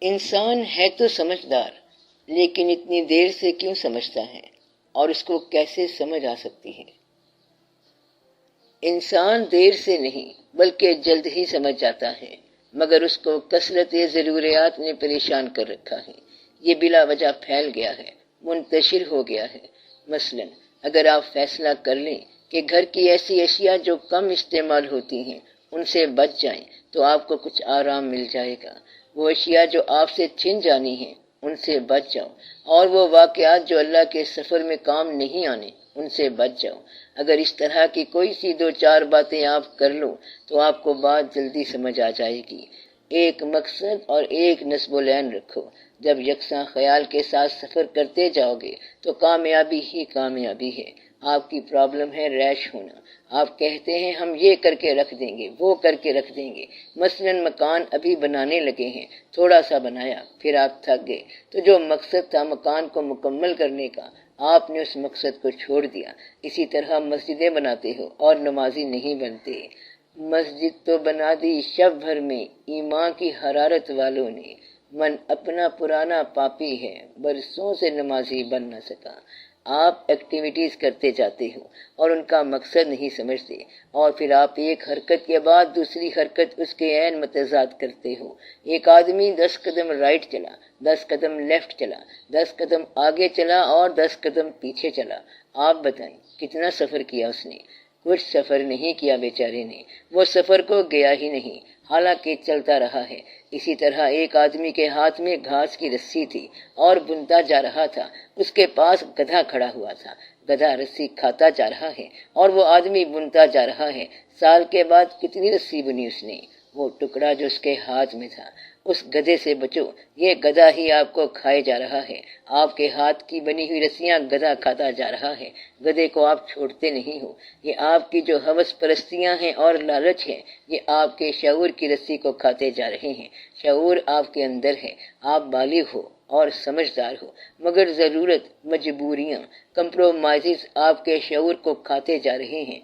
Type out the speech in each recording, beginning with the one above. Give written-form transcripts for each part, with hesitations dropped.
انسان ہے تو سمجھدار، لیکن اتنی دیر سے کیوں سمجھتا ہے اور اس کو کیسے سمجھ آ سکتی ہے؟ انسان دیر سے نہیں بلکہ جلد ہی سمجھ جاتا ہے، مگر اس کو کثرت ضروریات نے پریشان کر رکھا ہے۔ یہ بلا وجہ پھیل گیا ہے، منتشر ہو گیا ہے۔ مثلا اگر آپ فیصلہ کر لیں کہ گھر کی ایسی اشیاء جو کم استعمال ہوتی ہیں ان سے بچ جائیں تو آپ کو کچھ آرام مل جائے گا۔ وہ اشیاء جو آپ سے چھن جانی ہیں ان سے بچ جاؤ، اور وہ واقعات جو اللہ کے سفر میں کام نہیں آنے ان سے بچ جاؤ۔ اگر اس طرح کی کوئی سی دو چار باتیں آپ کر لو تو آپ کو بات جلدی سمجھ آ جائے گی۔ ایک مقصد اور ایک نصب العین رکھو۔ جب یکساں خیال کے ساتھ سفر کرتے جاؤ گے تو کامیابی ہی کامیابی ہے۔ آپ کی پرابلم ہے ریش ہونا۔ آپ کہتے ہیں ہم یہ کر کے رکھ دیں گے، وہ کر کے رکھ دیں گے۔ مثلا مکان ابھی بنانے لگے ہیں، تھوڑا سا بنایا، پھر آپ تھک گئے تو جو مقصد تھا مکان کو مکمل کرنے کا، آپ نے اس مقصد کو چھوڑ دیا۔ اسی طرح مسجدیں بناتے ہو اور نمازی نہیں بنتے۔ مسجد تو بنا دی شب بھر میں ایمان کی حرارت والوں نے، من اپنا پرانا پاپی ہے برسوں سے نمازی بن نہ سکا۔ آپ ایکٹیویٹیز کرتے جاتے ہو اور ان کا مقصد نہیں سمجھتے، اور پھر آپ ایک حرکت کے بعد دوسری حرکت اس کے عین متضاد کرتے ہو۔ ایک آدمی 10 قدم رائٹ چلا، 10 قدم لیفٹ چلا، 10 قدم آگے چلا اور 10 قدم پیچھے چلا۔ آپ بتائیں کتنا سفر کیا اس نے؟ کچھ سفر نہیں کیا بیچارے نے، وہ سفر کو گیا ہی نہیں، حالانکہ چلتا رہا ہے۔ اسی طرح ایک آدمی کے ہاتھ میں گھاس کی رسی تھی اور بنتا جا رہا تھا، اس کے پاس گدھا کھڑا ہوا تھا، گدھا رسی کھاتا جا رہا ہے اور وہ آدمی بنتا جا رہا ہے۔ سال کے بعد کتنی رسی بنی اس نے؟ وہ ٹکڑا جو اس کے ہاتھ میں تھا۔ اس گدھے سے بچو، یہ گدھا ہی آپ کو کھائے جا رہا ہے۔ آپ کے ہاتھ کی بنی ہوئی رسیاں گدھا کھاتا جا رہا ہے، گدھے کو آپ چھوڑتے نہیں ہو۔ یہ آپ کی جو ہوس پرستیاں ہیں اور لالچ ہے، یہ آپ کے شعور کی رسی کو کھاتے جا رہے ہیں۔ شعور آپ کے اندر ہے، آپ بالغ ہو اور سمجھدار ہو، مگر ضرورت، مجبوریاں، کمپرومائزز آپ کے شعور کو کھاتے جا رہے ہیں،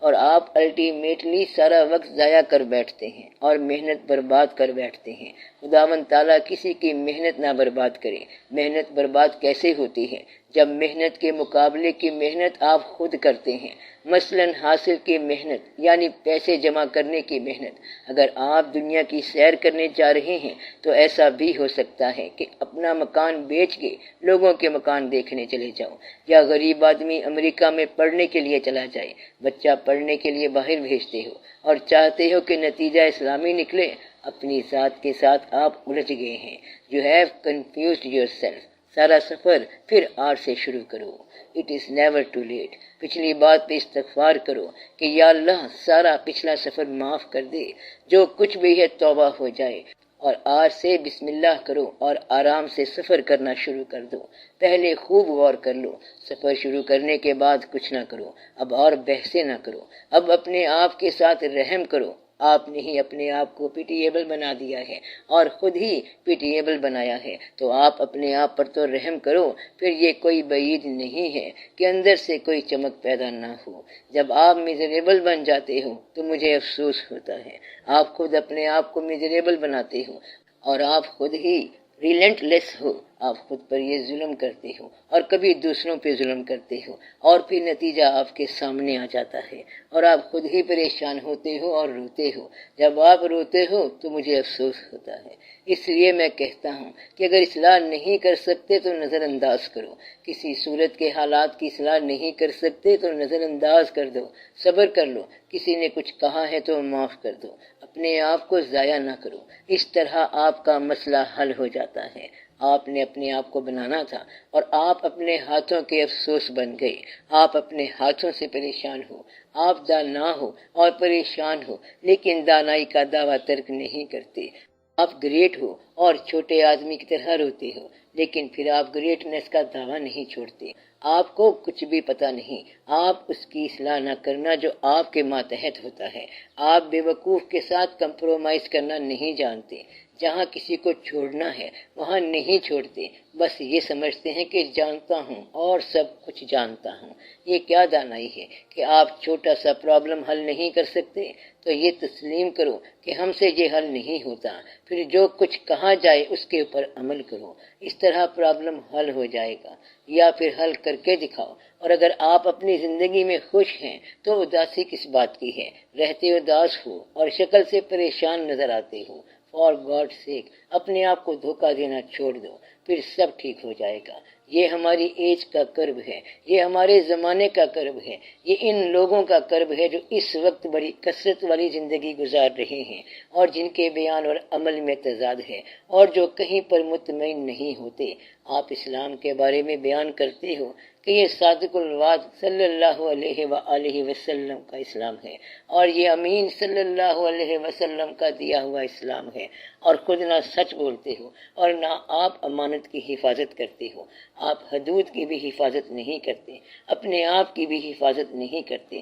اور آپ الٹیمیٹلی سارا وقت ضائع کر بیٹھتے ہیں اور محنت برباد کر بیٹھتے ہیں۔ خداوند تعالیٰ کسی کی محنت نہ برباد کرے۔ محنت برباد کیسے ہوتی ہے؟ جب محنت کے مقابلے کی محنت آپ خود کرتے ہیں۔ مثلا حاصل کی محنت یعنی پیسے جمع کرنے کی محنت۔ اگر آپ دنیا کی سیر کرنے جا رہے ہیں تو ایسا بھی ہو سکتا ہے کہ اپنا مکان بیچ کے لوگوں کے مکان دیکھنے چلے جاؤ، یا غریب آدمی امریکہ میں پڑھنے کے لیے چلا جائے، بچہ پڑھنے کے لیے باہر بھیجتے ہو اور چاہتے ہو کہ نتیجہ اسلامی نکلے۔ اپنی ذات کے ساتھ آپ الجھ گئے ہیں۔ You have confused yourself۔ سارا سفر پھر آر سے شروع کرو۔ It is never too late۔ پچھلی بات پہ استغفار کرو کہ یا اللہ سارا پچھلا سفر معاف کر دے، جو کچھ بھی ہے توبہ ہو جائے، اور آر سے بسم اللہ کرو اور آرام سے سفر کرنا شروع کر دو۔ پہلے خوب غور کر لو، سفر شروع کرنے کے بعد کچھ نہ کرو، اب اور بحثیں نہ کرو، اب اپنے آپ کے ساتھ رحم کرو۔ آپ نے ہی اپنے آپ کو پیٹیبل بنا دیا ہے اور خود ہی پیٹیبل بنایا ہے، تو آپ اپنے آپ پر تو رحم کرو۔ پھر یہ کوئی بعید نہیں ہے کہ اندر سے کوئی چمک پیدا نہ ہو۔ جب آپ میزریبل بن جاتے ہو تو مجھے افسوس ہوتا ہے۔ آپ خود اپنے آپ کو میزریبل بناتے ہو اور آپ خود ہی ریلنٹ لیس ہو۔ آپ خود پر یہ ظلم کرتے ہو اور کبھی دوسروں پہ ظلم کرتے ہو، اور پھر نتیجہ آپ کے سامنے آ جاتا ہے اور آپ خود ہی پریشان ہوتے ہو اور روتے ہو۔ جب آپ روتے ہو تو مجھے افسوس ہوتا ہے۔ اس لیے میں کہتا ہوں کہ اگر اصلاح نہیں کر سکتے تو نظر انداز کرو۔ کسی صورت کے حالات کی اصلاح نہیں کر سکتے تو نظر انداز کر دو، صبر کر لو۔ کسی نے کچھ کہا ہے تو معاف کر دو، اپنے آپ کو ضائع نہ کرو۔ اس طرح آپ کا مسئلہ حل ہو جاتا ہے۔ آپ نے اپنے آپ کو بنانا تھا اور آپ اپنے ہاتھوں کے افسوس بن گئے۔ آپ اپنے ہاتھوں سے پریشان ہو۔ آپ دانا ہو اور پریشان ہو، لیکن دانائی کا دعویٰ ترک نہیں کرتے۔ آپ گریٹ ہو اور چھوٹے آدمی کی طرح روتے ہو، لیکن پھر آپ گریٹنس کا دعویٰ نہیں چھوڑتے۔ آپ کو کچھ بھی پتہ نہیں، آپ اس کی اصلاح نہ کرنا جو آپ کے ماتحت ہوتا ہے۔ آپ بے وقوف کے ساتھ کمپرومائز کرنا نہیں جانتے۔ جہاں کسی کو چھوڑنا ہے وہاں نہیں چھوڑتے، بس یہ سمجھتے ہیں کہ جانتا ہوں اور سب کچھ جانتا ہوں۔ یہ کیا دانائی ہے کہ آپ چھوٹا سا پرابلم حل نہیں کر سکتے تو یہ تسلیم کرو کہ ہم سے یہ حل نہیں ہوتا، پھر جو کچھ کہا جائے اس کے اوپر عمل کرو، اس طرح پرابلم حل ہو جائے گا، یا پھر حل کر کے دکھاؤ۔ اور اگر آپ اپنی زندگی میں خوش ہیں تو اداسی کس بات کی ہے؟ رہتے اداس ہو اور شکل سے پریشان نظر آتے ہو، فار گاڈ سیک اپنے آپ کو دھوکہ دینا چھوڑ دو، پھر سب ٹھیک ہو جائے گا۔ یہ ہماری ایج کا کرب ہے، یہ ہمارے زمانے کا کرب ہے، یہ ان لوگوں کا کرب ہے جو اس وقت بڑی کثرت والی زندگی گزار رہے ہیں اور جن کے بیان اور عمل میں تضاد ہے اور جو کہیں پر مطمئن نہیں ہوتے۔ آپ اسلام کے بارے میں بیان کرتے ہو کہ یہ صادق الوعد صلی اللہ علیہ وآلہ وسلم کا اسلام ہے اور یہ امین صلی اللہ علیہ وسلم کا دیا ہوا اسلام ہے، اور خود نہ سچ بولتے ہو اور نہ آپ امانت کی حفاظت کرتے ہو، آپ حدود کی بھی حفاظت نہیں کرتے، اپنے آپ کی بھی حفاظت نہیں کرتے،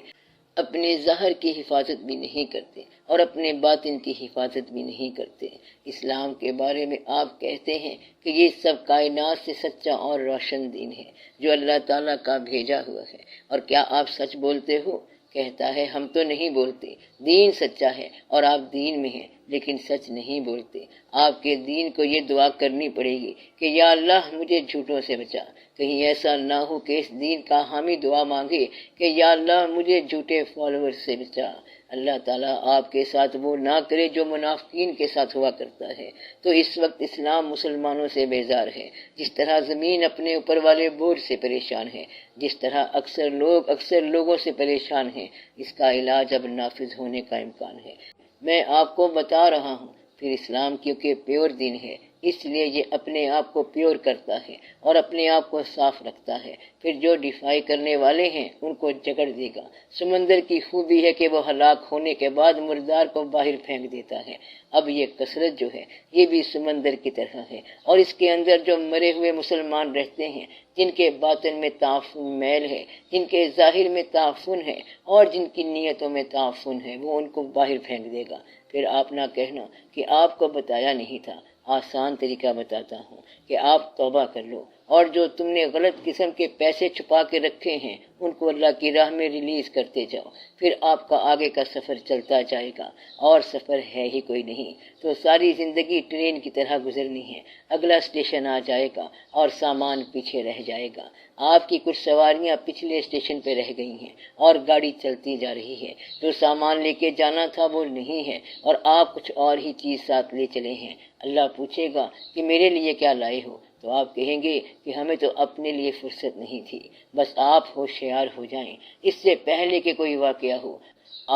اپنے ظاہر کی حفاظت بھی نہیں کرتے اور اپنے باطن کی حفاظت بھی نہیں کرتے۔ اسلام کے بارے میں آپ کہتے ہیں کہ یہ سب کائنات سے سچا اور روشن دین ہے جو اللہ تعالیٰ کا بھیجا ہوا ہے، اور کیا آپ سچ بولتے ہو؟ کہتا ہے ہم تو نہیں بولتے، دین سچا ہے اور آپ دین میں ہیں لیکن سچ نہیں بولتے۔ آپ کے دین کو یہ دعا کرنی پڑے گی کہ یا اللہ مجھے جھوٹوں سے بچا، کہیں ایسا نہ ہو کہ اس دین کا حامی دعا مانگے کہ یا اللہ مجھے جھوٹے فالوور سے بچا۔ اللہ تعالیٰ آپ کے ساتھ وہ نہ کرے جو منافقین کے ساتھ ہوا کرتا ہے۔ تو اس وقت اسلام مسلمانوں سے بیزار ہے، جس طرح زمین اپنے اوپر والے بوجھ سے پریشان ہے، جس طرح اکثر لوگوں سے پریشان ہیں۔ اس کا علاج اب نافذ ہونے کا امکان ہے۔ میں آپ کو بتا رہا ہوں، پھر اسلام کیونکہ پیور دین ہے اس لیے یہ اپنے آپ کو پیور کرتا ہے اور اپنے آپ کو صاف رکھتا ہے، پھر جو ڈیفائی کرنے والے ہیں ان کو جکڑ دے گا۔ سمندر کی خوبی ہے کہ وہ ہلاک ہونے کے بعد مردار کو باہر پھینک دیتا ہے۔ اب یہ کثرت جو ہے یہ بھی سمندر کی طرح ہے، اور اس کے اندر جو مرے ہوئے مسلمان رہتے ہیں، جن کے باطن میں تعفن میل ہے، جن کے ظاہر میں تعفن ہے اور جن کی نیتوں میں تعفن ہے، وہ ان کو باہر پھینک دے گا۔ پھر آپ نہ کہنا کہ آپ کو بتایا نہیں تھا، آسان طریقہ بتاتا ہوں کہ آپ توبہ کر لو، اور جو تم نے غلط قسم کے پیسے چھپا کے رکھے ہیں ان کو اللہ کی راہ میں ریلیز کرتے جاؤ، پھر آپ کا آگے کا سفر چلتا جائے گا، اور سفر ہے ہی کوئی نہیں تو ساری زندگی ٹرین کی طرح گزرنی ہے۔ اگلا اسٹیشن آ جائے گا اور سامان پیچھے رہ جائے گا، آپ کی کچھ سواریاں پچھلے اسٹیشن پہ رہ گئی ہیں اور گاڑی چلتی جا رہی ہے، جو سامان لے کے جانا تھا وہ نہیں ہے اور آپ کچھ اور ہی چیز ساتھ لے چلے ہیں۔ اللہ پوچھے گا کہ میرے لیے کیا لائے ہو؟ تو آپ کہیں گے کہ ہمیں تو اپنے لیے فرصت نہیں تھی۔ بس آپ ہوشیار ہو جائیں اس سے پہلے کہ کوئی واقعہ ہو۔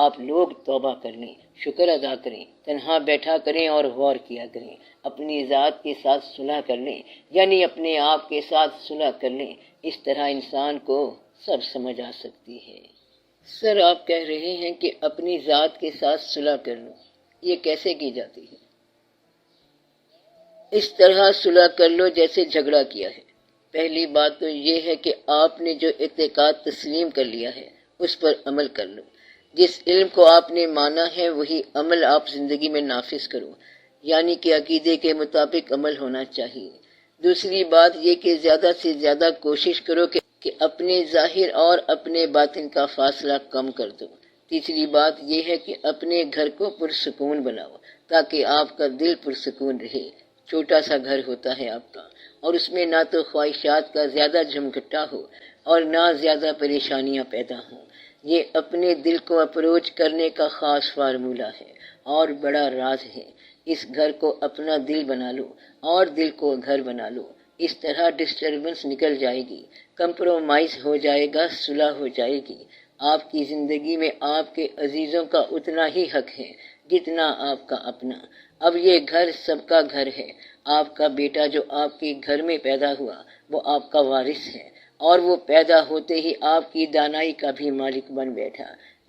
آپ لوگ توبہ کر لیں، شکر ادا کریں، تنہا بیٹھا کریں اور غور کیا کریں، اپنی ذات کے ساتھ صلح کر لیں، یعنی اپنے آپ کے ساتھ صلح کر لیں۔ اس طرح انسان کو سب سمجھ آ سکتی ہے۔ سر آپ کہہ رہے ہیں کہ اپنی ذات کے ساتھ صلح کر لوں، یہ کیسے کی جاتی ہے؟ اس طرح صلح کر لو جیسے جھگڑا کیا ہے۔ پہلی بات تو یہ ہے کہ آپ نے جو اعتقاد تسلیم کر لیا ہے اس پر عمل کر لو۔ جس علم کو آپ نے مانا ہے وہی عمل آپ زندگی میں نافذ کرو، یعنی کہ عقیدے کے مطابق عمل ہونا چاہیے۔ دوسری بات یہ کہ زیادہ سے زیادہ کوشش کرو کہ اپنے ظاہر اور اپنے باطن کا فاصلہ کم کر دو۔ تیسری بات یہ ہے کہ اپنے گھر کو پرسکون بناؤ تاکہ آپ کا دل پرسکون رہے۔ چھوٹا سا گھر ہوتا ہے آپ کا، اور اس میں نہ تو خواہشات کا زیادہ جھمگھٹا ہو اور نہ زیادہ پریشانیاں پیدا ہوں۔ یہ اپنے دل کو اپروچ کرنے کا خاص فارمولہ ہے اور بڑا راز ہے۔ اس گھر کو اپنا دل بنا لو اور دل کو گھر بنا لو۔ اس طرح ڈسٹربنس نکل جائے گی، کمپرومائز ہو جائے گا، صلح ہو جائے گی۔ آپ کی زندگی میں آپ کے عزیزوں کا اتنا ہی حق ہے جتنا آپ کا اپنا۔ اب یہ گھر سب کا گھر ہے۔ آپ کا بیٹا جو آپ کے گھر میں پیدا ہوا وہ آپ کا وارث ہے، اور وہ پیدا ہوتے ہی آپ کی دانائی کا بھی مالک بن بیٹھا۔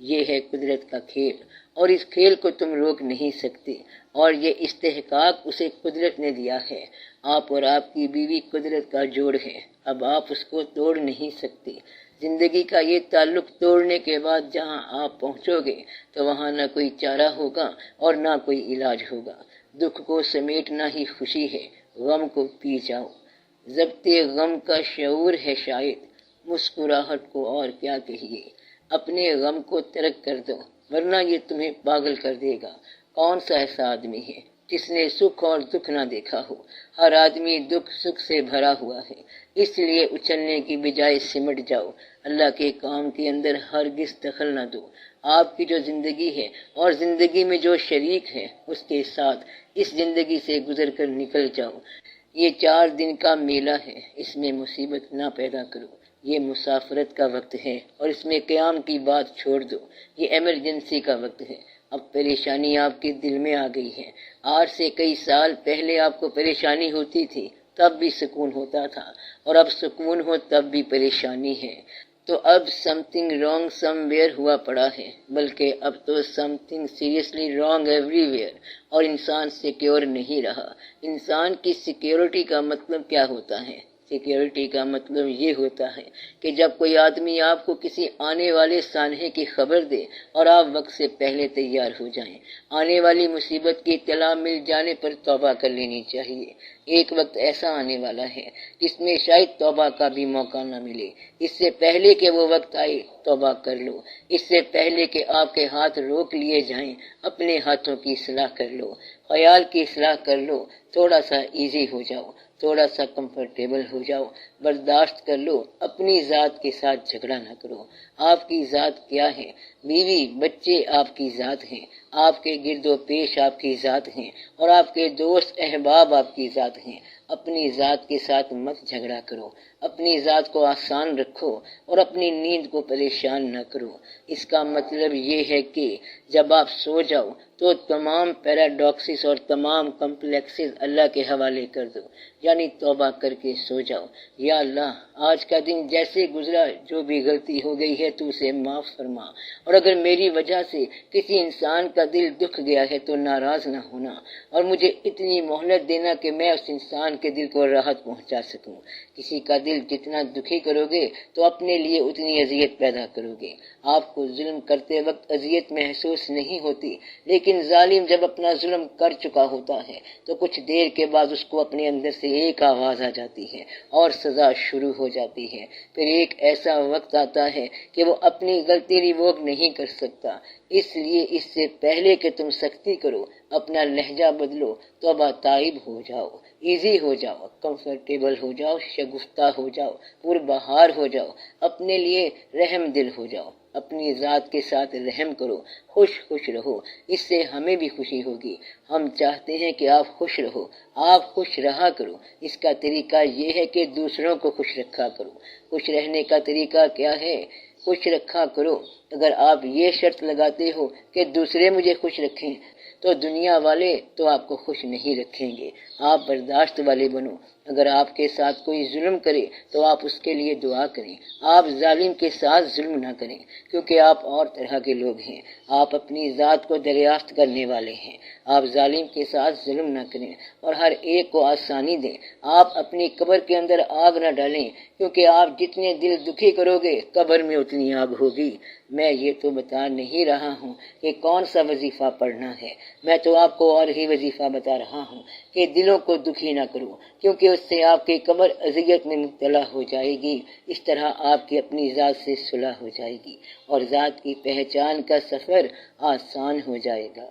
یہ ہے قدرت کا کھیل، اور اس کھیل کو تم روک نہیں سکتے، اور یہ استحقاق اسے قدرت نے دیا ہے۔ آپ اور آپ کی بیوی قدرت کا جوڑ ہے، اب آپ اس کو توڑ نہیں سکتے۔ زندگی کا یہ تعلق توڑنے کے بعد جہاں آپ پہنچو گے تو وہاں نہ کوئی چارہ ہوگا اور نہ کوئی علاج ہوگا۔ دکھ کو سمیٹنا ہی خوشی ہے، غم کو پی جاؤ۔ ضبط غم کا شعور ہے شاید، مسکراہٹ کو اور کیا کہیے۔ اپنے غم کو ترک کر دو، ورنہ یہ تمہیں پاگل کر دے گا۔ کون سا ایسا آدمی ہے جس نے سکھ اور دکھ نہ دیکھا ہو؟ ہر آدمی دکھ سکھ سے بھرا ہوا ہے، اس لیے اچھلنے کی بجائے سمٹ جاؤ۔ اللہ کے کام کے اندر ہرگز دخل نہ دو۔ آپ کی جو زندگی ہے اور زندگی میں جو شریک ہے، اس کے ساتھ اس زندگی سے گزر کر نکل جاؤ۔ یہ 4 دن کا میلہ ہے، اس میں مصیبت نہ پیدا کرو۔ یہ مسافرت کا وقت ہے اور اس میں قیام کی بات چھوڑ دو۔ یہ ایمرجنسی کا وقت ہے۔ اب پریشانی آپ کے دل میں آ گئی ہے۔ آج سے کئی سال پہلے آپ کو پریشانی ہوتی تھی، تب بھی سکون ہوتا تھا، اور اب سکون ہو تب بھی پریشانی ہے۔ تو اب some thing wrong some where ہوا پڑا ہے، بلکہ اب تو some thing seriously wrong every where, اور انسان سیکیور نہیں رہا۔ انسان کی سیکیورٹی کا مطلب کیا ہوتا ہے؟ سیکیورٹی کا مطلب یہ ہوتا ہے کہ جب کوئی آدمی آپ کو کسی آنے والے سانحے کی خبر دے اور آپ وقت سے پہلے تیار ہو جائیں۔ آنے والی مصیبت کی اطلاع مل جانے پر توبہ کر لینی چاہیے۔ ایک وقت ایسا آنے والا ہے جس میں شاید توبہ کا بھی موقع نہ ملے۔ اس سے پہلے کہ وہ وقت آئے، توبہ کر لو۔ اس سے پہلے کہ آپ کے ہاتھ روک لیے جائیں، اپنے ہاتھوں کی اصلاح کر لو، خیال کی اصلاح کر لو، تھوڑا سا ایزی ہو جاؤ، تھوڑا سا کمفرٹیبل ہو جاؤ، برداشت کر لو، اپنی ذات کے ساتھ جھگڑا نہ کرو۔ آپ کی ذات کیا ہے؟ بیوی بچے آپ کی ذات ہیں، آپ کے گرد و پیش آپ کی ذات ہیں، اور آپ کے دوست احباب آپ کی ذات ہیں۔ اپنی ذات کے ساتھ مت جھگڑا کرو، اپنی ذات کو آسان رکھو اور اپنی نیند کو پریشان نہ کرو۔ اس کا مطلب یہ ہے کہ جب آپ سو جاؤ تو تمام پیراڈاکسز اور تمام کمپلیکسز اللہ کے حوالے کر دو، یعنی توبہ کر کے سو جاؤ۔ یا اللہ، آج کا دن جیسے گزرا، جو بھی غلطی ہو گئی ہے تو اسے معاف فرما، اور اگر میری وجہ سے کسی انسان کا دل دکھ گیا ہے تو ناراض نہ ہونا، اور مجھے اتنی مہلت دینا کہ میں اس انسان کے دل کو راحت پہنچا سکوں۔ کسی کا دل جتنا دکھی کرو گے تو اپنے لیے اتنی اذیت پیدا کرو گے۔ آپ کو ظلم کرتے وقت اذیت محسوس نہیں ہوتی، لیکن ظالم جب اپنا ظلم کر چکا ہوتا ہے تو کچھ دیر کے بعد اس کو اپنے اندر سے ایک آواز آ جاتی ہے اور سزا شروع ہو جاتی ہے۔ پھر ایک ایسا وقت آتا ہے کہ وہ اپنی غلطی ریووک نہیں کر سکتا۔ اس لیے اس سے پہلے کہ تم سختی کرو، اپنا لہجہ بدلو، توبہ تائب ہو جاؤ، ایزی ہو جاؤ، کمفرٹیبل ہو جاؤ، شگفتہ ہو جاؤ، پربہار ہو جاؤ، اپنے لیے رحم دل ہو جاؤ، اپنی ذات کے ساتھ رحم کرو، خوش رہو، اس سے ہمیں بھی خوشی ہوگی۔ ہم چاہتے ہیں کہ آپ خوش رہو، آپ خوش رہا کرو۔ اس کا طریقہ یہ ہے کہ دوسروں کو خوش رکھا کرو۔ خوش رہنے کا طریقہ کیا ہے؟ خوش رکھا کرو۔ اگر آپ یہ شرط لگاتے ہو کہ دوسرے مجھے خوش رکھیں تو دنیا والے تو آپ کو خوش نہیں رکھیں گے۔ آپ برداشت والے بنو۔ اگر آپ کے ساتھ کوئی ظلم کرے تو آپ اس کے لیے دعا کریں۔ آپ ظالم کے ساتھ ظلم نہ کریں، کیونکہ آپ اور طرح کے لوگ ہیں۔ آپ اپنی ذات کو دریافت کرنے والے ہیں۔ آپ ظالم کے ساتھ ظلم نہ کریں اور ہر ایک کو آسانی دیں۔ آپ اپنی قبر کے اندر آگ نہ ڈالیں، کیونکہ آپ جتنے دل دکھی کرو گے قبر میں اتنی آگ ہوگی۔ میں یہ تو بتا نہیں رہا ہوں کہ کون سا وظیفہ پڑھنا ہے، میں تو آپ کو اور ہی وظیفہ بتا رہا ہوں کہ دلوں کو دکھی نہ کرو، کیونکہ اس سے آپ کی قبر اذیت میں مبتلا ہو جائے گی۔ اس طرح آپ کی اپنی ذات سے صلح ہو جائے گی اور ذات کی پہچان کا سفر آسان ہو جائے گا۔